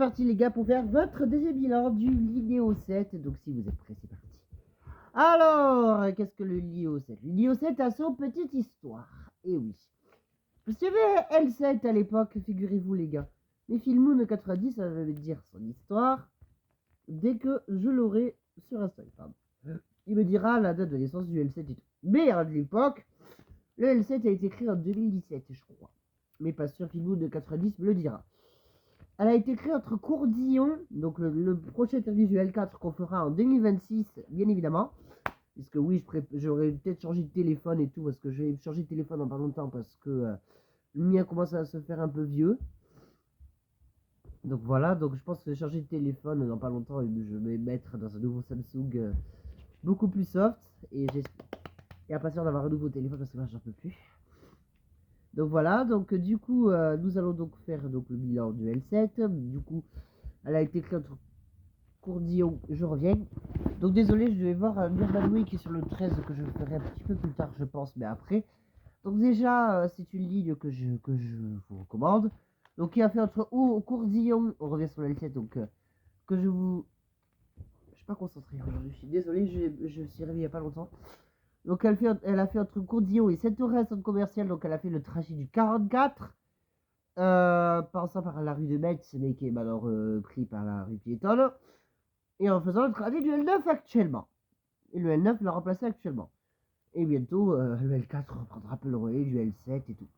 parti les gars pour faire votre deuxième bilan du Linéo 7. Donc si vous êtes prêts, c'est parti. Alors, qu'est-ce que le Linéo 7? Le Linéo 7 a son petite histoire. Et oui. Vous savez, L7 à l'époque, figurez-vous les gars. Mais Filmoon 90, ça va dire son histoire dès que je l'aurai sur Instagram. Il me dira la date de naissance du L7 et tout. Mais à l'époque, le L7 a été créé en 2017, je crois. Mais pas sûr, Filmoon 90 me le dira. Elle a été créée entre Courdillon, donc le prochain interview du L4 qu'on fera en 2026, bien évidemment. Puisque oui, j'aurais peut-être changé de téléphone et tout, parce que je vais changer de téléphone dans pas longtemps, parce que le mien commence à se faire un peu vieux. Donc voilà, donc je pense que je vais changer de téléphone dans pas longtemps et je vais mettre dans un nouveau Samsung beaucoup plus soft. Et j'ai impatient d'avoir un nouveau téléphone parce que là j'en peux plus. Donc voilà, donc du coup, nous allons donc faire donc, le bilan du L7. Du coup, elle a été créée entre Courdillon, je reviens. Donc désolé, je vais voir Mirbanoué qui est sur le 13 que je ferai un petit peu plus tard, je pense, mais après. Donc déjà, c'est une ligne que je vous recommande. Donc qui a fait entre Courdillon, on revient sur le L7, donc que je vous... Je suis pas concentré aujourd'hui, je suis désolé, je suis réveillé il n'y a pas longtemps. Donc elle a fait entre Courdillon et Saint-Aurès centre commercial, donc elle a fait le trajet du 44, passant par la rue de Metz, mais qui est alors pris par la rue piétonne, et en faisant le trajet du L9 actuellement. Et le L9 l'a remplacé actuellement. Et bientôt, le L4 reprendra un peu le relais du L7 et tout.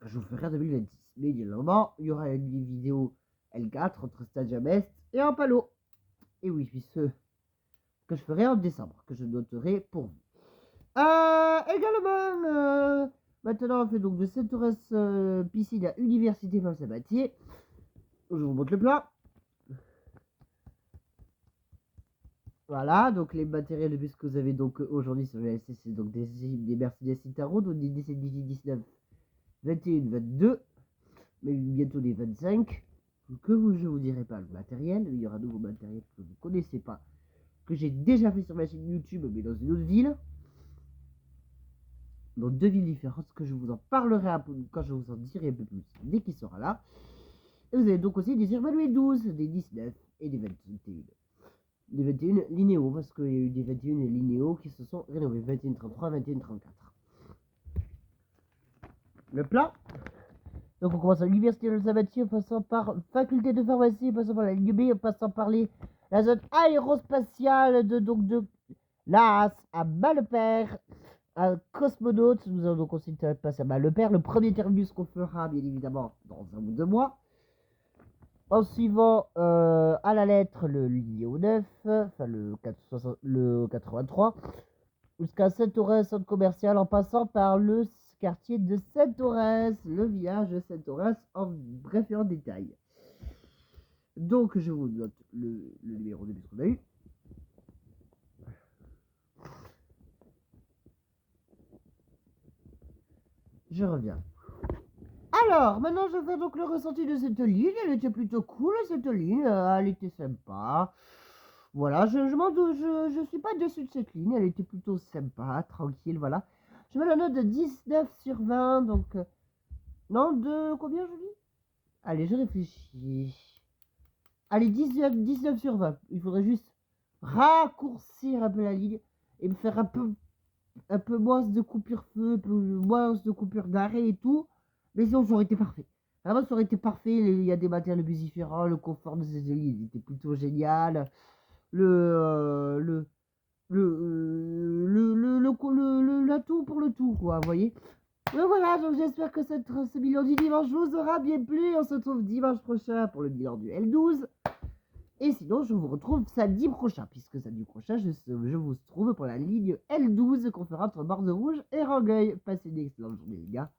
Je vous ferai en 2026. Mais évidemment, il y aura une vidéo L4 entre Stadia Best et en Palo. Et oui, puis ce que je ferai en décembre, que je noterai pour vous. Également, maintenant on fait donc de Saint-Aurès piscine à Université Saint-Sabatier. Je vous montre le plan. Voilà, donc les matériels de bus que vous avez donc aujourd'hui sur le LC, c'est donc des Mercedes Citaro, donc des 17, 18, 19, 21, 22, mais bientôt des 25. Je vous dirai pas le matériel, il y aura de nouveau matériel que vous ne connaissez pas, que j'ai déjà fait sur ma chaîne YouTube, mais dans une autre ville. Dans deux villes différentes, que je vous en parlerai un peu, quand je vous en dirai un peu plus, dès qu'il sera là. Et vous avez donc aussi des Urban 12, des 19 et des 21. Des 21 linéaux, parce qu'il y a eu des 21 linéaux qui se sont rénovés. 21 33, 21 34. Le plan. Donc on commence à l'université de Sabatier, en passant par faculté de pharmacie, en passant par la ligne B, en passant par la zone aérospatiale de l'AS à Malepère, à Cosmonaute. Nous allons donc aussi passer à Malepère. Le premier terminus qu'on fera, bien évidemment, dans un ou deux mois. En suivant à la lettre le linéo 9, enfin le 83, jusqu'à Saint-Aurès, centre commercial, en passant par le quartier de Saint-Aurès, le village de Saint-Aurès, en bref et en détail. Donc je vous note le numéro de bus qu'on a eu. Je reviens. Alors, maintenant je fais donc le ressenti de cette ligne. Elle était plutôt cool, cette ligne. Elle était sympa. Voilà, je suis pas déçu de cette ligne. Elle était plutôt sympa, tranquille, voilà. Je mets la note de 19 sur 20, donc... non, de combien je dis? Allez, je réfléchis. Allez, 19 sur 20. Il faudrait juste raccourcir un peu la ligne et me faire un peu moins de coupure-feu, un peu moins de coupure d'arrêt et tout. Mais sinon, ça aurait été parfait. Vraiment, ça aurait été parfait. Il y a des matériels de bus différents. Le confort de ces lignes était plutôt génial. L'atout pour le tout, quoi, vous voyez. Donc voilà, donc j'espère que ce bilan du dimanche vous aura bien plu. On se retrouve dimanche prochain pour le bilan du L12. Et sinon, je vous retrouve samedi prochain, puisque samedi prochain, je vous retrouve pour la ligne L12 qu'on fera entre Bordeaux Rouge et Rangueil. Passez une excellente journée, les gars.